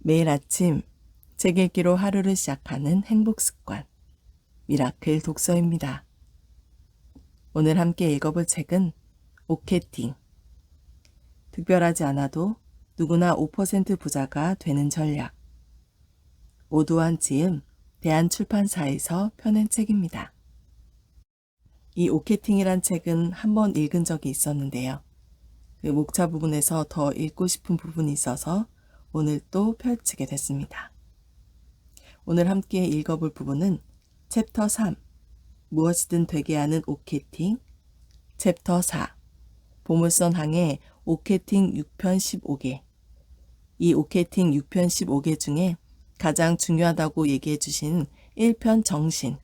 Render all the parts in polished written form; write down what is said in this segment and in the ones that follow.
매일 아침 책 읽기로 하루를 시작하는 행복 습관, 미라클 독서입니다. 오늘 함께 읽어볼 책은 오케팅. 특별하지 않아도 누구나 5% 부자가 되는 전략. 오두환 지음 대한출판사에서 펴낸 책입니다. 이 오케팅이란 책은 한 번 읽은 적이 있었는데요. 그 목차 부분에서 더 읽고 싶은 부분이 있어서 오늘 또 펼치게 됐습니다. 오늘 함께 읽어볼 부분은 챕터 3, 무엇이든 되게 하는 오케팅, 챕터 4, 보물선 항해 오케팅 6편 15개. 이 오케팅 6편 15개 중에 가장 중요하다고 얘기해 주신 1편 정신,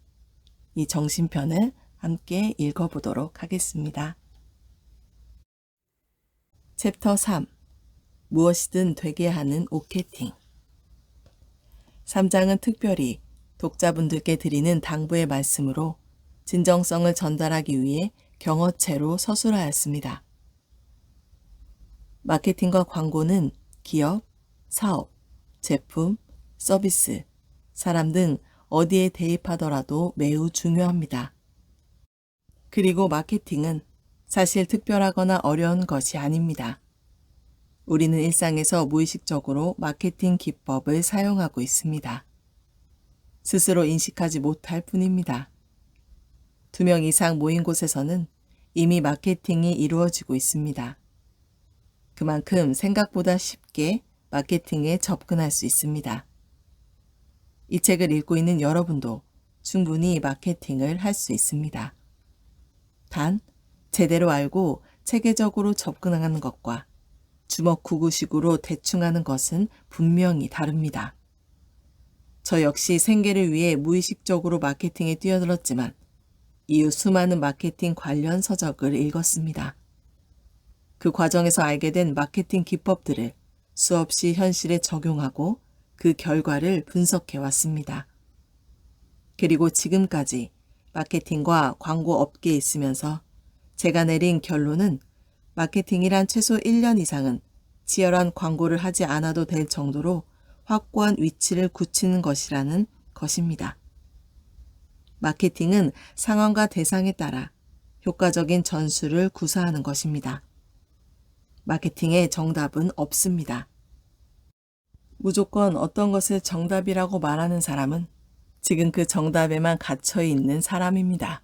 이 정신편을 함께 읽어보도록 하겠습니다. 챕터 3, 무엇이든 되게 하는 오케팅. 3장은 특별히 독자분들께 드리는 당부의 말씀으로 진정성을 전달하기 위해 경어체로 서술하였습니다. 마케팅과 광고는 기업, 사업, 제품, 서비스, 사람 등 어디에 대입하더라도 매우 중요합니다. 그리고 마케팅은 사실 특별하거나 어려운 것이 아닙니다. 우리는 일상에서 무의식적으로 마케팅 기법을 사용하고 있습니다. 스스로 인식하지 못할 뿐입니다. 2명 이상 모인 곳에서는 이미 마케팅이 이루어지고 있습니다. 그만큼 생각보다 쉽게 마케팅에 접근할 수 있습니다. 이 책을 읽고 있는 여러분도 충분히 마케팅을 할 수 있습니다. 단, 제대로 알고 체계적으로 접근하는 것과 주먹구구식으로 대충 하는 것은 분명히 다릅니다. 저 역시 생계를 위해 무의식적으로 마케팅에 뛰어들었지만 이후 수많은 마케팅 관련 서적을 읽었습니다. 그 과정에서 알게 된 마케팅 기법들을 수없이 현실에 적용하고 그 결과를 분석해 왔습니다. 그리고 지금까지 마케팅과 광고 업계에 있으면서 제가 내린 결론은 마케팅이란 최소 1년 이상은 치열한 광고를 하지 않아도 될 정도로 확고한 위치를 굳히는 것이라는 것입니다. 마케팅은 상황과 대상에 따라 효과적인 전술을 구사하는 것입니다. 마케팅의 정답은 없습니다. 무조건 어떤 것을 정답이라고 말하는 사람은 지금 그 정답에만 갇혀 있는 사람입니다.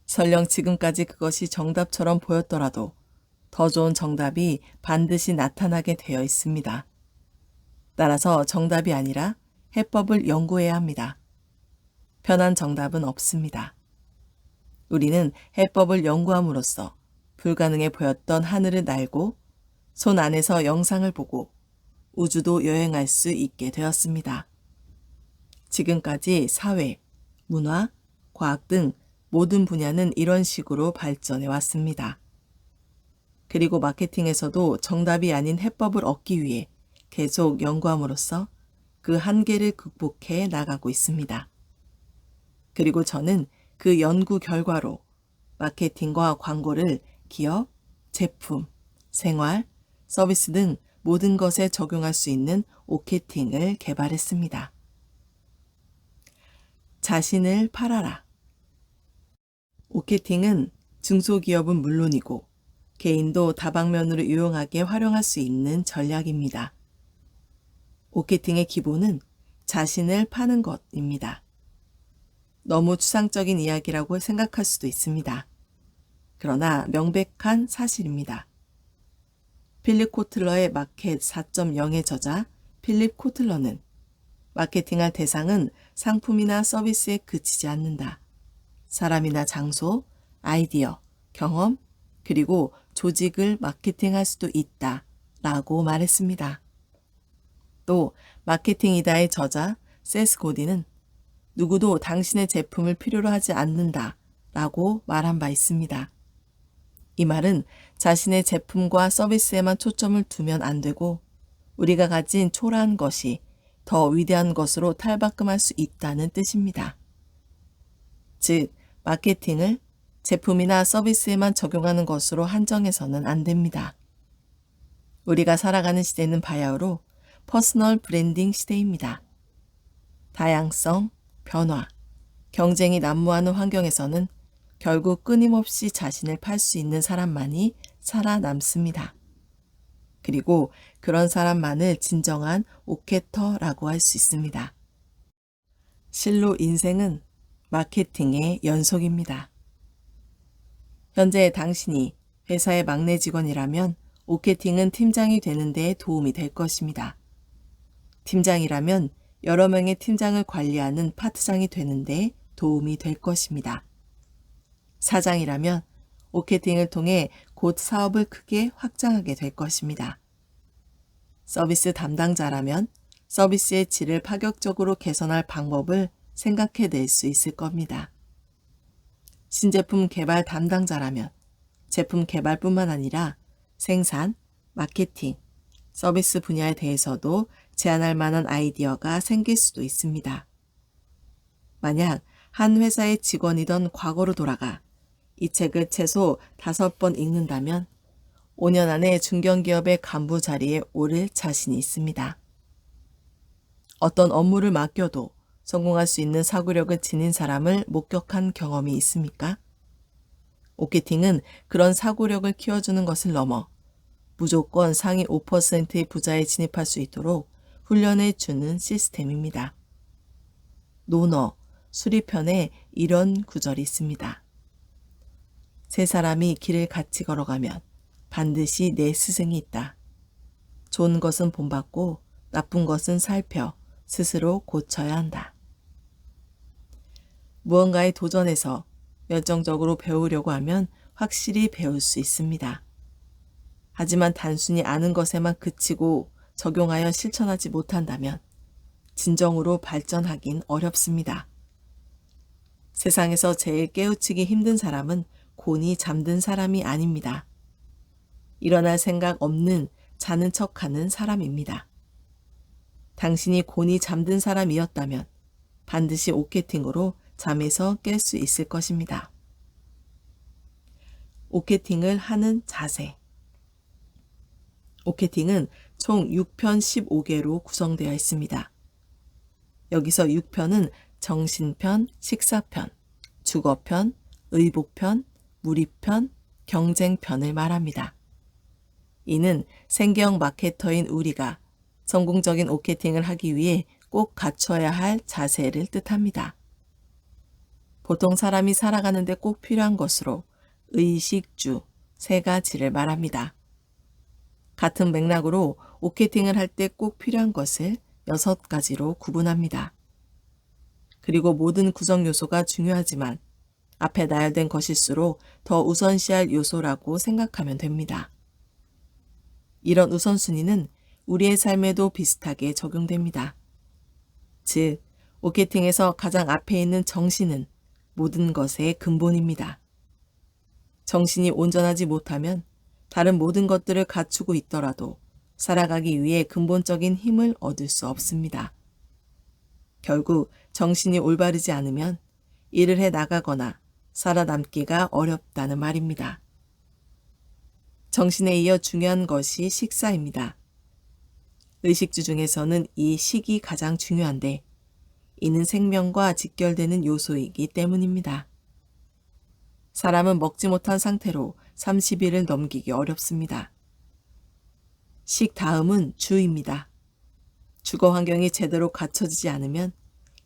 설령 지금까지 그것이 정답처럼 보였더라도 더 좋은 정답이 반드시 나타나게 되어 있습니다. 따라서 정답이 아니라 해법을 연구해야 합니다. 편한 정답은 없습니다. 우리는 해법을 연구함으로써 불가능해 보였던 하늘을 날고 손 안에서 영상을 보고 우주도 여행할 수 있게 되었습니다. 지금까지 사회, 문화, 과학 등 모든 분야는 이런 식으로 발전해 왔습니다. 그리고 마케팅에서도 정답이 아닌 해법을 얻기 위해 계속 연구함으로써 그 한계를 극복해 나가고 있습니다. 그리고 저는 그 연구 결과로 마케팅과 광고를 기업, 제품, 생활, 서비스 등 모든 것에 적용할 수 있는 오케팅을 개발했습니다. 자신을 팔아라. 오케팅은 중소기업은 물론이고 개인도 다방면으로 유용하게 활용할 수 있는 전략입니다. 오케팅의 기본은 자신을 파는 것입니다. 너무 추상적인 이야기라고 생각할 수도 있습니다. 그러나 명백한 사실입니다. 필립 코틀러의 마켓 4.0의 저자 필립 코틀러는 마케팅할 대상은 상품이나 서비스에 그치지 않는다. 사람이나 장소, 아이디어, 경험, 그리고 조직을 마케팅할 수도 있다 라고 말했습니다. 또 마케팅이다의 저자 세스 고디는 누구도 당신의 제품을 필요로 하지 않는다 라고 말한 바 있습니다. 이 말은 자신의 제품과 서비스에만 초점을 두면 안 되고 우리가 가진 초라한 것이 더 위대한 것으로 탈바꿈할 수 있다는 뜻입니다. 즉, 마케팅을 제품이나 서비스에만 적용하는 것으로 한정해서는 안 됩니다. 우리가 살아가는 시대는 바야흐로 퍼스널 브랜딩 시대입니다. 다양성, 변화, 경쟁이 난무하는 환경에서는 결국 끊임없이 자신을 팔 수 있는 사람만이 살아남습니다. 그리고 그런 사람만을 진정한 오케터라고 할 수 있습니다. 실로 인생은 마케팅의 연속입니다. 현재 당신이 회사의 막내 직원이라면 오케팅은 팀장이 되는 데 도움이 될 것입니다. 팀장이라면 여러 명의 팀장을 관리하는 파트장이 되는 데 도움이 될 것입니다. 사장이라면 오케팅을 통해 곧 사업을 크게 확장하게 될 것입니다. 서비스 담당자라면 서비스의 질을 파격적으로 개선할 방법을 생각해낼 수 있을 겁니다. 신제품 개발 담당자라면 제품 개발뿐만 아니라 생산, 마케팅, 서비스 분야에 대해서도 제안할 만한 아이디어가 생길 수도 있습니다. 만약 한 회사의 직원이던 과거로 돌아가 이 책을 최소 5번 읽는다면 5년 안에 중견기업의 간부 자리에 오를 자신이 있습니다. 어떤 업무를 맡겨도 성공할 수 있는 사고력을 지닌 사람을 목격한 경험이 있습니까? 오케팅은 그런 사고력을 키워주는 것을 넘어 무조건 상위 5%의 부자에 진입할 수 있도록 훈련해 주는 시스템입니다. 논어, 수리편에 이런 구절이 있습니다. 세 사람이 길을 같이 걸어가면 반드시 내 스승이 있다. 좋은 것은 본받고 나쁜 것은 살펴 스스로 고쳐야 한다. 무언가에 도전해서 열정적으로 배우려고 하면 확실히 배울 수 있습니다. 하지만 단순히 아는 것에만 그치고 적용하여 실천하지 못한다면 진정으로 발전하긴 어렵습니다. 세상에서 제일 깨우치기 힘든 사람은 곤히 잠든 사람이 아닙니다. 일어날 생각 없는 자는 척하는 사람입니다. 당신이 곤히 잠든 사람이었다면 반드시 오케팅으로 잠에서 깰 수 있을 것입니다. 오케팅을 하는 자세. 오케팅은 총 6편 15개로 구성되어 있습니다. 여기서 6편은 정신편, 식사편, 주거편, 의복편, 무리편, 경쟁편을 말합니다. 이는 생계형 마케터인 우리가 성공적인 오케팅을 하기 위해 꼭 갖춰야 할 자세를 뜻합니다. 보통 사람이 살아가는데 꼭 필요한 것으로 의식주 3가지를 말합니다. 같은 맥락으로 오케팅을 할 때 꼭 필요한 것을 6가지로 구분합니다. 그리고 모든 구성 요소가 중요하지만 앞에 나열된 것일수록 더 우선시할 요소라고 생각하면 됩니다. 이런 우선순위는 우리의 삶에도 비슷하게 적용됩니다. 즉, 오케팅에서 가장 앞에 있는 정신은 모든 것의 근본입니다. 정신이 온전하지 못하면 다른 모든 것들을 갖추고 있더라도 살아가기 위해 근본적인 힘을 얻을 수 없습니다. 결국 정신이 올바르지 않으면 일을 해 나가거나 살아남기가 어렵다는 말입니다. 정신에 이어 중요한 것이 식사입니다. 의식주 중에서는 이 식이 가장 중요한데 이는 생명과 직결되는 요소이기 때문입니다. 사람은 먹지 못한 상태로 30일을 넘기기 어렵습니다. 식 다음은 주입니다. 주거 환경이 제대로 갖춰지지 않으면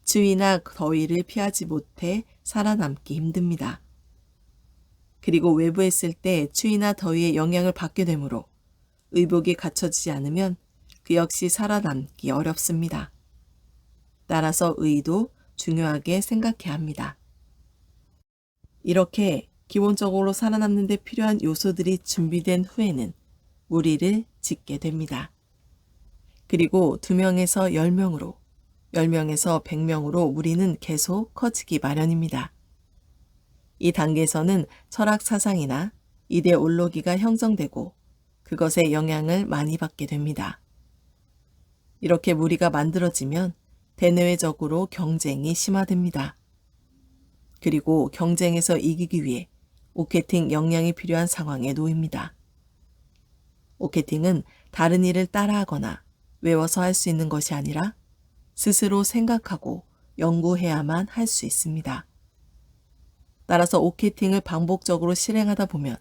추위나 더위를 피하지 못해 살아남기 힘듭니다. 그리고 외부에 있을 때 추위나 더위의 영향을 받게 되므로 의복이 갖춰지지 않으면 그 역시 살아남기 어렵습니다. 따라서 의도 중요하게 생각해야 합니다. 이렇게 기본적으로 살아남는 데 필요한 요소들이 준비된 후에는 무리를 짓게 됩니다. 그리고 2명에서 10명으로, 10명에서 100명으로 무리는 계속 커지기 마련입니다. 이 단계에서는 철학 사상이나 이데올로기가 형성되고 그것의 영향을 많이 받게 됩니다. 이렇게 무리가 만들어지면 대내외적으로 경쟁이 심화됩니다. 그리고 경쟁에서 이기기 위해 오케팅 역량이 필요한 상황에 놓입니다. 오케팅은 다른 일을 따라하거나 외워서 할 수 있는 것이 아니라 스스로 생각하고 연구해야만 할 수 있습니다. 따라서 오케팅을 반복적으로 실행하다 보면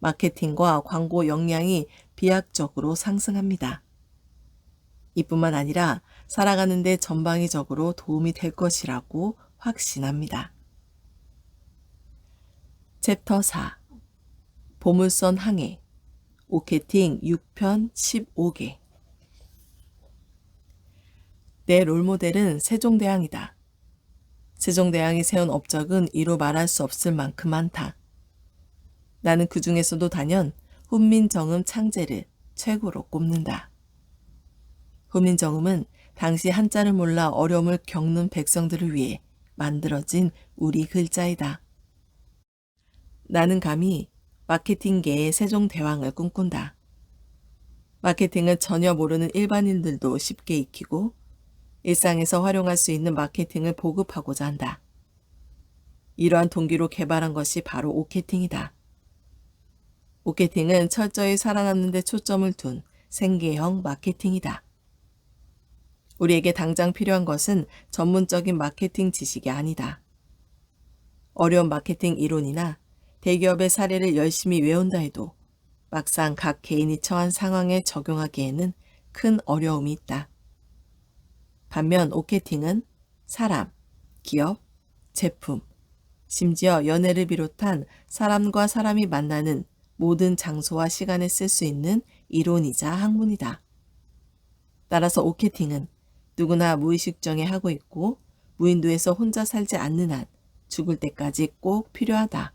마케팅과 광고 역량이 비약적으로 상승합니다. 이뿐만 아니라 살아가는 데 전방위적으로 도움이 될 것이라고 확신합니다. 챕터 4. 보물선 항해 오케팅 6편 15개. 내 롤모델은 세종대왕이다. 세종대왕이 세운 업적은 이루 말할 수 없을 만큼 많다. 나는 그 중에서도 단연 훈민정음 창제를 최고로 꼽는다. 훈민정음은 당시 한자를 몰라 어려움을 겪는 백성들을 위해 만들어진 우리 글자이다. 나는 감히 마케팅계의 세종대왕을 꿈꾼다. 마케팅을 전혀 모르는 일반인들도 쉽게 익히고 일상에서 활용할 수 있는 마케팅을 보급하고자 한다. 이러한 동기로 개발한 것이 바로 오케팅이다. 오케팅은 철저히 살아남는 데 초점을 둔 생계형 마케팅이다. 우리에게 당장 필요한 것은 전문적인 마케팅 지식이 아니다. 어려운 마케팅 이론이나 대기업의 사례를 열심히 외운다 해도 막상 각 개인이 처한 상황에 적용하기에는 큰 어려움이 있다. 반면 오케팅은 사람, 기업, 제품, 심지어 연애를 비롯한 사람과 사람이 만나는 모든 장소와 시간에 쓸 수 있는 이론이자 학문이다. 따라서 오케팅은 누구나 무의식정에 하고 있고 무인도에서 혼자 살지 않는 한 죽을 때까지 꼭 필요하다.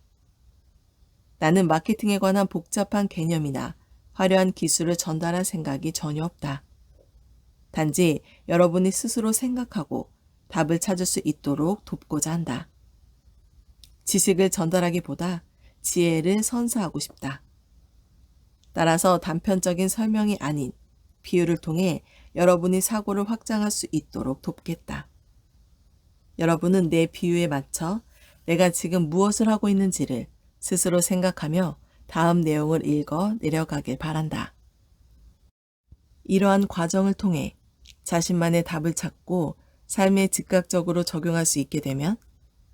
나는 마케팅에 관한 복잡한 개념이나 화려한 기술을 전달할 생각이 전혀 없다. 단지 여러분이 스스로 생각하고 답을 찾을 수 있도록 돕고자 한다. 지식을 전달하기보다 지혜를 선사하고 싶다. 따라서 단편적인 설명이 아닌 비유를 통해 여러분이 사고를 확장할 수 있도록 돕겠다. 여러분은 내 비유에 맞춰 내가 지금 무엇을 하고 있는지를 스스로 생각하며 다음 내용을 읽어 내려가길 바란다. 이러한 과정을 통해 자신만의 답을 찾고 삶에 즉각적으로 적용할 수 있게 되면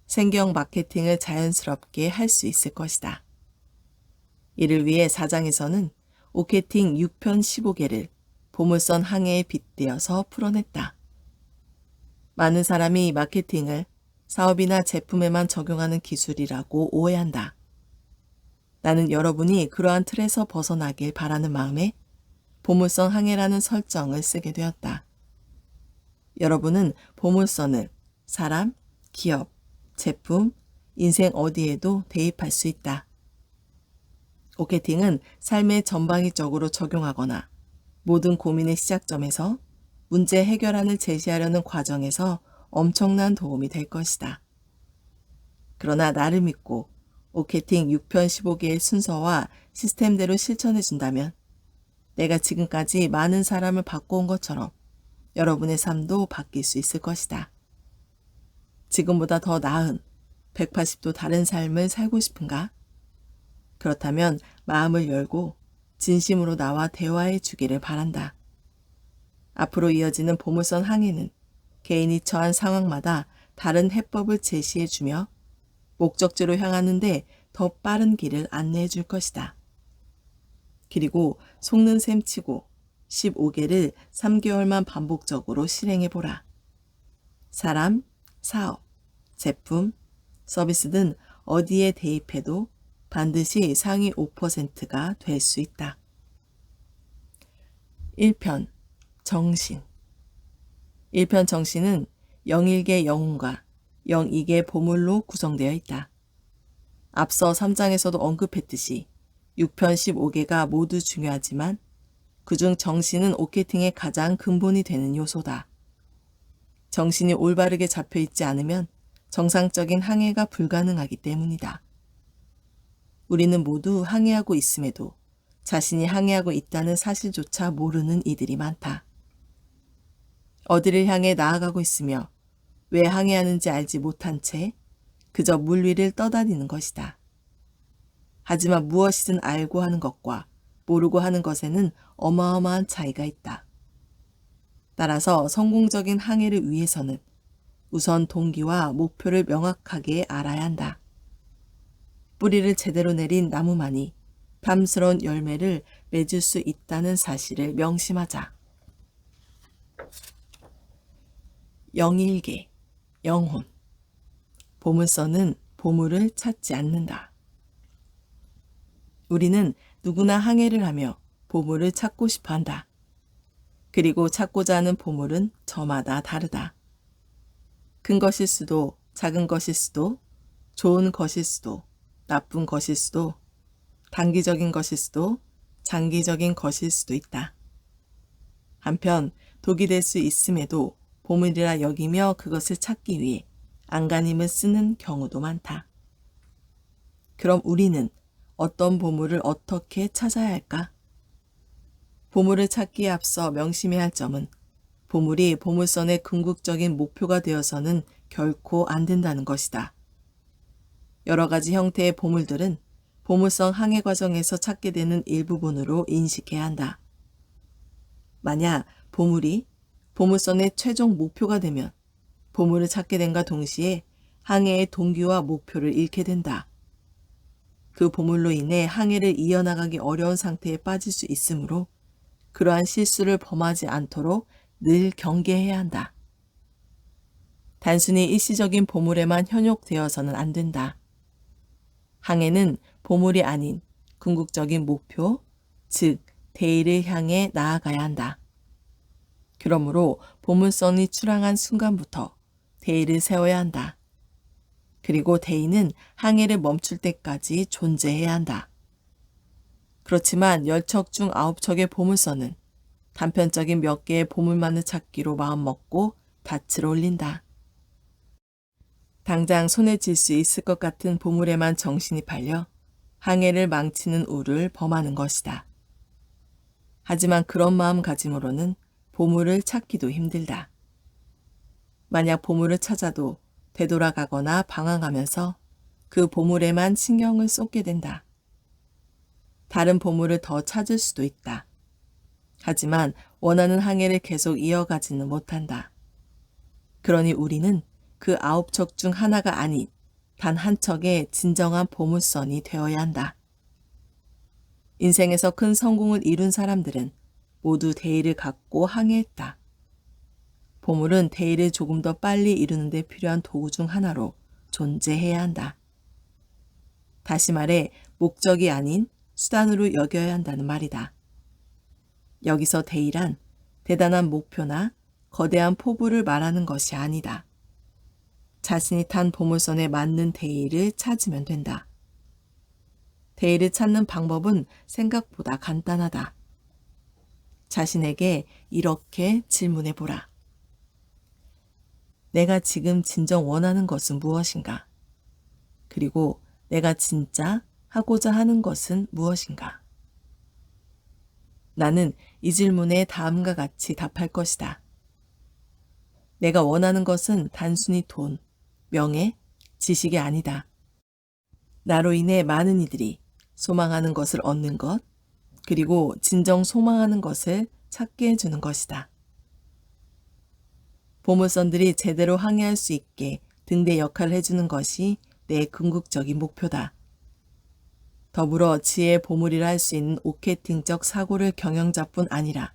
생계형 마케팅을 자연스럽게 할 수 있을 것이다. 이를 위해 4장에서는 오케팅 6편 15개를 보물선 항해에 빗대어서 풀어냈다. 많은 사람이 마케팅을 사업이나 제품에만 적용하는 기술이라고 오해한다. 나는 여러분이 그러한 틀에서 벗어나길 바라는 마음에 보물선 항해라는 설정을 쓰게 되었다. 여러분은 보물선을 사람, 기업, 제품, 인생 어디에도 대입할 수 있다. 오케팅은 삶의 전방위적으로 적용하거나 모든 고민의 시작점에서 문제 해결안을 제시하려는 과정에서 엄청난 도움이 될 것이다. 그러나 나를 믿고 오케팅 6편 15개의 순서와 시스템대로 실천해 준다면 내가 지금까지 많은 사람을 바꿔온 것처럼 여러분의 삶도 바뀔 수 있을 것이다. 지금보다 더 나은 180도 다른 삶을 살고 싶은가? 그렇다면 마음을 열고 진심으로 나와 대화해 주기를 바란다. 앞으로 이어지는 보물선 항해는 개인이 처한 상황마다 다른 해법을 제시해 주며 목적지로 향하는데 더 빠른 길을 안내해 줄 것이다. 그리고 속는 셈 치고 15개를 3개월만 반복적으로 실행해 보라. 사람, 사업, 제품, 서비스 등 어디에 대입해도 반드시 상위 5%가 될 수 있다. 1편 정신 1편 정신은 영일계 영혼과 영이계 보물로 구성되어 있다. 앞서 3장에서도 언급했듯이 6편 15개가 모두 중요하지만 그중 정신은 오케팅의 가장 근본이 되는 요소다. 정신이 올바르게 잡혀 있지 않으면 정상적인 항해가 불가능하기 때문이다. 우리는 모두 항해하고 있음에도 자신이 항해하고 있다는 사실조차 모르는 이들이 많다. 어디를 향해 나아가고 있으며 왜 항해하는지 알지 못한 채 그저 물 위를 떠다니는 것이다. 하지만 무엇이든 알고 하는 것과 모르고 하는 것에는 어마어마한 차이가 있다. 따라서 성공적인 항해를 위해서는 우선 동기와 목표를 명확하게 알아야 한다. 뿌리를 제대로 내린 나무만이 탐스러운 열매를 맺을 수 있다는 사실을 명심하자. 영일계, 영혼. 보물선은 보물을 찾지 않는다. 우리는 누구나 항해를 하며 보물을 찾고 싶어 한다. 그리고 찾고자 하는 보물은 저마다 다르다. 큰 것일 수도, 작은 것일 수도, 좋은 것일 수도, 나쁜 것일 수도, 단기적인 것일 수도, 장기적인 것일 수도 있다. 한편 독이 될 수 있음에도 보물이라 여기며 그것을 찾기 위해 안간힘을 쓰는 경우도 많다. 그럼 우리는 어떤 보물을 어떻게 찾아야 할까? 보물을 찾기에 앞서 명심해야 할 점은 보물이 보물선의 궁극적인 목표가 되어서는 결코 안 된다는 것이다. 여러 가지 형태의 보물들은 보물선 항해 과정에서 찾게 되는 일부분으로 인식해야 한다. 만약 보물이 보물선의 최종 목표가 되면 보물을 찾게 됨과 동시에 항해의 동기와 목표를 잃게 된다. 그 보물로 인해 항해를 이어나가기 어려운 상태에 빠질 수 있으므로 그러한 실수를 범하지 않도록 늘 경계해야 한다. 단순히 일시적인 보물에만 현혹되어서는 안 된다. 항해는 보물이 아닌 궁극적인 목표, 즉 대의를 향해 나아가야 한다. 그러므로 보물선이 출항한 순간부터 대의를 세워야 한다. 그리고 대의는 항해를 멈출 때까지 존재해야 한다. 그렇지만 10척 중 9척의 보물선은 단편적인 몇 개의 보물만을 찾기로 마음먹고 닻을 올린다. 당장 손에 쥘 수 있을 것 같은 보물에만 정신이 팔려 항해를 망치는 우를 범하는 것이다. 하지만 그런 마음가짐으로는 보물을 찾기도 힘들다. 만약 보물을 찾아도 되돌아가거나 방황하면서 그 보물에만 신경을 쏟게 된다. 다른 보물을 더 찾을 수도 있다. 하지만 원하는 항해를 계속 이어가지는 못한다. 그러니 우리는 그 9척 중 하나가 아닌 단 한 척의 진정한 보물선이 되어야 한다. 인생에서 큰 성공을 이룬 사람들은 모두 대의를 갖고 항해했다. 보물은 대의를 조금 더 빨리 이루는 데 필요한 도구 중 하나로 존재해야 한다. 다시 말해 목적이 아닌 수단으로 여겨야 한다는 말이다. 여기서 대의란 대단한 목표나 거대한 포부를 말하는 것이 아니다. 자신이 탄 보물선에 맞는 대의를 찾으면 된다. 대의를 찾는 방법은 생각보다 간단하다. 자신에게 이렇게 질문해 보라. 내가 지금 진정 원하는 것은 무엇인가? 그리고 내가 진짜 하고자 하는 것은 무엇인가? 나는 이 질문에 다음과 같이 답할 것이다. 내가 원하는 것은 단순히 돈, 명예, 지식이 아니다. 나로 인해 많은 이들이 소망하는 것을 얻는 것, 그리고 진정 소망하는 것을 찾게 해주는 것이다. 보물선들이 제대로 항해할 수 있게 등대 역할을 해주는 것이 내 궁극적인 목표다. 더불어 지혜의 보물이라 할 수 있는 오케팅적 사고를 경영자뿐 아니라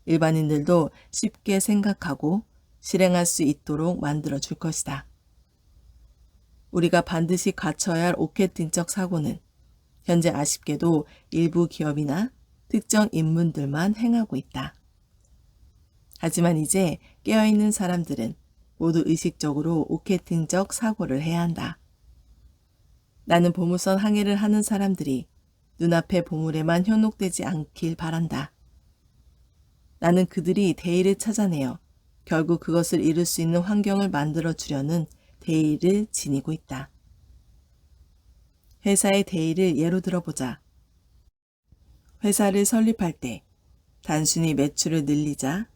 일반인들도 쉽게 생각하고 실행할 수 있도록 만들어 줄 것이다. 우리가 반드시 갖춰야 할 오케팅적 사고는 현재 아쉽게도 일부 기업이나 특정 인물들만 행하고 있다. 하지만 이제 깨어있는 사람들은 모두 의식적으로 오케팅적 사고를 해야 한다. 나는 보물선 항해를 하는 사람들이 눈앞의 보물에만 현혹되지 않길 바란다. 나는 그들이 대의를 찾아내어 결국 그것을 이룰 수 있는 환경을 만들어 주려는 대의를 지니고 있다. 회사의 대의를 예로 들어보자. 회사를 설립할 때 단순히 매출을 늘리자,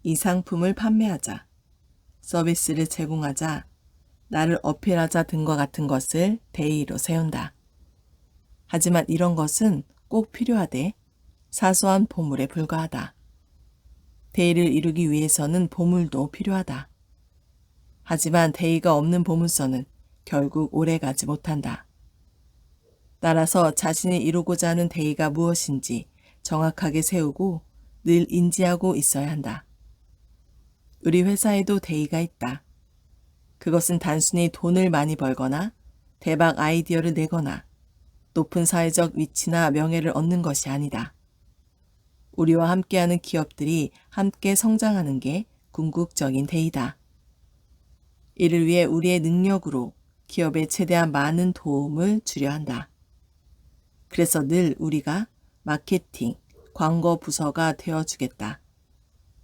이 상품을 판매하자, 서비스를 제공하자, 나를 어필하자 등과 같은 것을 대의로 세운다. 하지만 이런 것은 꼭 필요하되 사소한 보물에 불과하다. 대의를 이루기 위해서는 보물도 필요하다. 하지만 대의가 없는 보물선은 결국 오래가지 못한다. 따라서 자신이 이루고자 하는 대의가 무엇인지 정확하게 세우고 늘 인지하고 있어야 한다. 우리 회사에도 대의가 있다. 그것은 단순히 돈을 많이 벌거나 대박 아이디어를 내거나 높은 사회적 위치나 명예를 얻는 것이 아니다. 우리와 함께하는 기업들이 함께 성장하는 게 궁극적인 대의다. 이를 위해 우리의 능력으로 기업에 최대한 많은 도움을 주려 한다. 그래서 늘 우리가 마케팅, 광고 부서가 되어주겠다.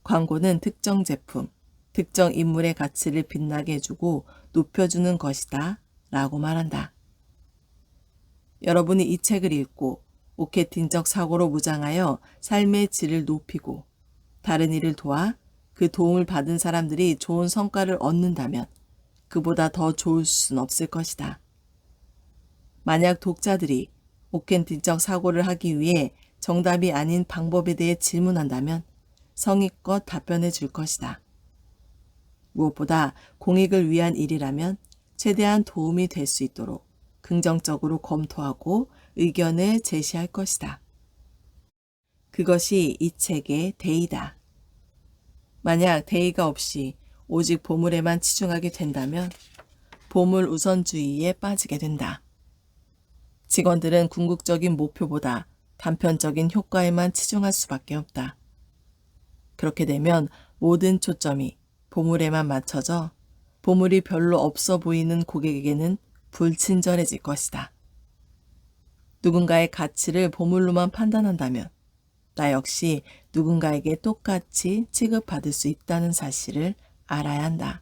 광고는 특정 제품, 특정 인물의 가치를 빛나게 해주고 높여주는 것이다 라고 말한다. 여러분이 이 책을 읽고 마케팅적 사고로 무장하여 삶의 질을 높이고 다른 일을 도와 그 도움을 받은 사람들이 좋은 성과를 얻는다면 그보다 더 좋을 순 없을 것이다. 만약 독자들이 마케팅적 사고를 하기 위해 정답이 아닌 방법에 대해 질문한다면 성의껏 답변해 줄 것이다. 무엇보다 공익을 위한 일이라면 최대한 도움이 될 수 있도록 긍정적으로 검토하고 의견을 제시할 것이다. 그것이 이 책의 대의다. 만약 대의가 없이 오직 보물에만 치중하게 된다면 보물 우선주의에 빠지게 된다. 직원들은 궁극적인 목표보다 단편적인 효과에만 치중할 수밖에 없다. 그렇게 되면 모든 초점이 보물에만 맞춰져 보물이 별로 없어 보이는 고객에게는 불친절해질 것이다. 누군가의 가치를 보물로만 판단한다면 나 역시 누군가에게 똑같이 취급받을 수 있다는 사실을 알아야 한다.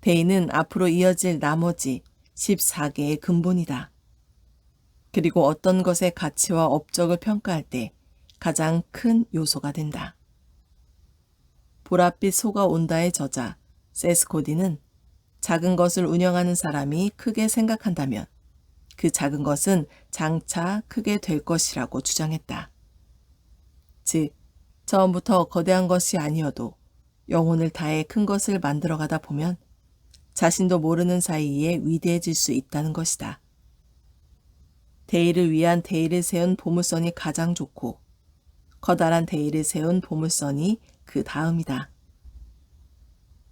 대의는 앞으로 이어질 나머지 14개의 근본이다. 그리고 어떤 것의 가치와 업적을 평가할 때 가장 큰 요소가 된다. 보랏빛 소가 온다의 저자 세스 고디는 작은 것을 운영하는 사람이 크게 생각한다면 그 작은 것은 장차 크게 될 것이라고 주장했다. 즉, 처음부터 거대한 것이 아니어도 영혼을 다해 큰 것을 만들어가다 보면 자신도 모르는 사이에 위대해질 수 있다는 것이다. 대의를 위한 대의를 세운 보물선이 가장 좋고 커다란 대의를 세운 보물선이 그 다음이다.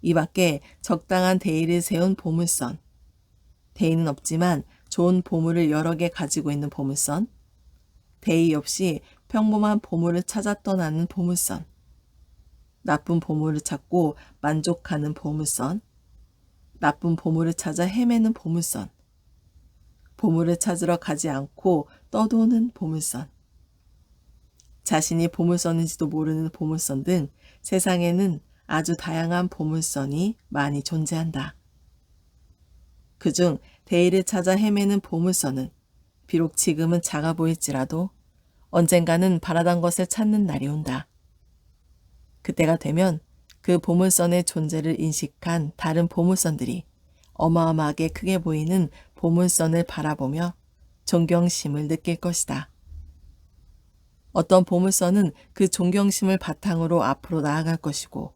이 밖에 적당한 대의를 세운 보물선, 대의는 없지만 좋은 보물을 여러 개 가지고 있는 보물선, 대의 없이 평범한 보물을 찾아 떠나는 보물선, 나쁜 보물을 찾고 만족하는 보물선, 나쁜 보물을 찾아 헤매는 보물선, 보물을 찾으러 가지 않고 떠도는 보물선, 자신이 보물선인지도 모르는 보물선 등 세상에는 아주 다양한 보물선이 많이 존재한다. 그중 대의를 찾아 헤매는 보물선은 비록 지금은 작아 보일지라도 언젠가는 바라던 것을 찾는 날이 온다. 그때가 되면 그 보물선의 존재를 인식한 다른 보물선들이 어마어마하게 크게 보이는 보물선을 바라보며 존경심을 느낄 것이다. 어떤 보물선은 그 존경심을 바탕으로 앞으로 나아갈 것이고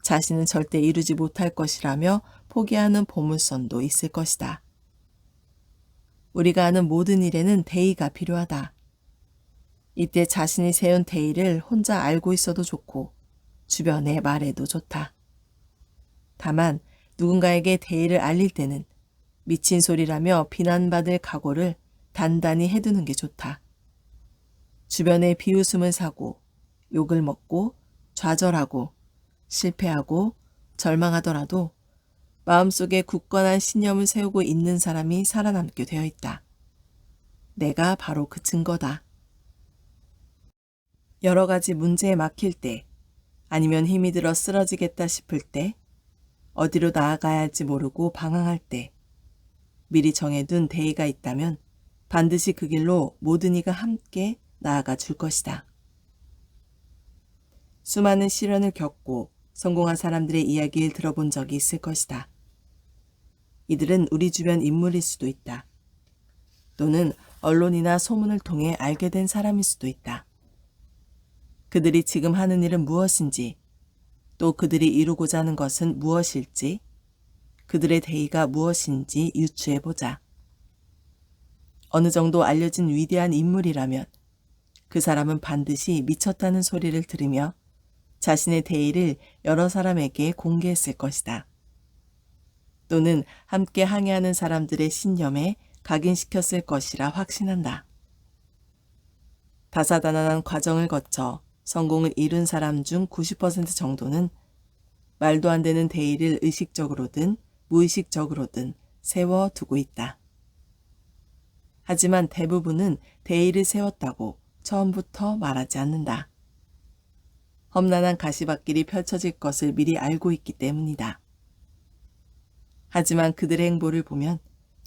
자신은 절대 이루지 못할 것이라며 포기하는 보물선도 있을 것이다. 우리가 하는 모든 일에는 대의가 필요하다. 이때 자신이 세운 대의를 혼자 알고 있어도 좋고 주변에 말해도 좋다. 다만 누군가에게 대의를 알릴 때는 미친 소리라며 비난받을 각오를 단단히 해두는 게 좋다. 주변에 비웃음을 사고 욕을 먹고 좌절하고 실패하고 절망하더라도 마음속에 굳건한 신념을 세우고 있는 사람이 살아남게 되어 있다. 내가 바로 그 증거다. 여러 가지 문제에 막힐 때, 아니면 힘이 들어 쓰러지겠다 싶을 때, 어디로 나아가야 할지 모르고 방황할 때, 미리 정해둔 대의가 있다면 반드시 그 길로 모든 이가 함께 나아가 줄 것이다. 수많은 시련을 겪고 성공한 사람들의 이야기를 들어본 적이 있을 것이다. 이들은 우리 주변 인물일 수도 있다. 또는 언론이나 소문을 통해 알게 된 사람일 수도 있다. 그들이 지금 하는 일은 무엇인지, 또 그들이 이루고자 하는 것은 무엇일지, 그들의 대의가 무엇인지 유추해보자. 어느 정도 알려진 위대한 인물이라면 그 사람은 반드시 미쳤다는 소리를 들으며 자신의 대의를 여러 사람에게 공개했을 것이다. 또는 함께 항해하는 사람들의 신념에 각인시켰을 것이라 확신한다. 다사다난한 과정을 거쳐 성공을 이룬 사람 중 90% 정도는 말도 안 되는 대의를 의식적으로든 무의식적으로든 세워두고 있다. 하지만 대부분은 대의를 세웠다고 처음부터 말하지 않는다. 험난한 가시밭길이 펼쳐질 것을 미리 알고 있기 때문이다. 하지만 그들의 행보를 보면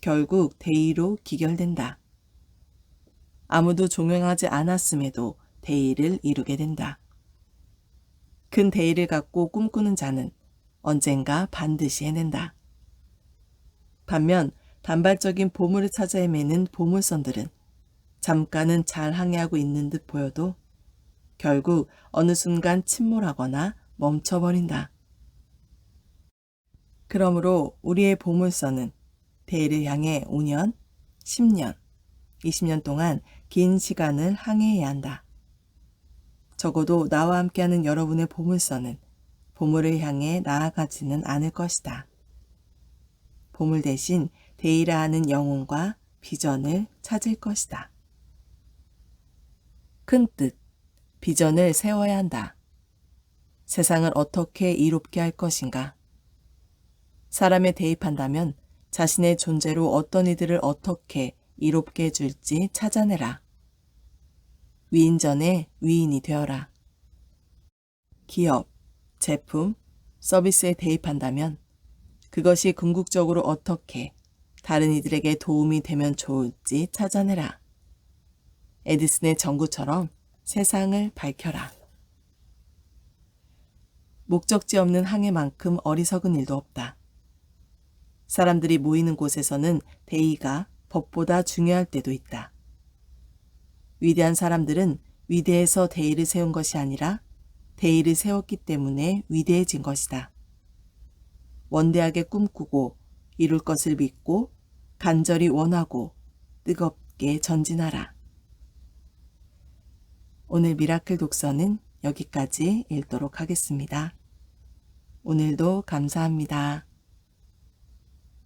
결국 대의로 기결된다. 아무도 종용하지 않았음에도 대의를 이루게 된다. 큰 대의를 갖고 꿈꾸는 자는 언젠가 반드시 해낸다. 반면 단발적인 보물을 찾아 헤매는 보물선들은 잠깐은 잘 항해하고 있는 듯 보여도 결국 어느 순간 침몰하거나 멈춰버린다. 그러므로 우리의 보물선은 대의를 향해 5년, 10년, 20년 동안 긴 시간을 항해해야 한다. 적어도 나와 함께하는 여러분의 보물선은 보물을 향해 나아가지는 않을 것이다. 보물 대신 대의라 하는 영혼과 비전을 찾을 것이다. 큰 뜻, 비전을 세워야 한다. 세상을 어떻게 이롭게 할 것인가? 사람에 대입한다면 자신의 존재로 어떤 이들을 어떻게 이롭게 해줄지 찾아내라. 위인전에 위인이 되어라. 기업, 제품, 서비스에 대입한다면 그것이 궁극적으로 어떻게 다른 이들에게 도움이 되면 좋을지 찾아내라. 에디슨의 전구처럼 세상을 밝혀라. 목적지 없는 항해만큼 어리석은 일도 없다. 사람들이 모이는 곳에서는 대의가 법보다 중요할 때도 있다. 위대한 사람들은 위대해서 대의를 세운 것이 아니라 대의를 세웠기 때문에 위대해진 것이다. 원대하게 꿈꾸고 이룰 것을 믿고 간절히 원하고 뜨겁게 전진하라. 오늘 미라클 독서는 여기까지 읽도록 하겠습니다. 오늘도 감사합니다.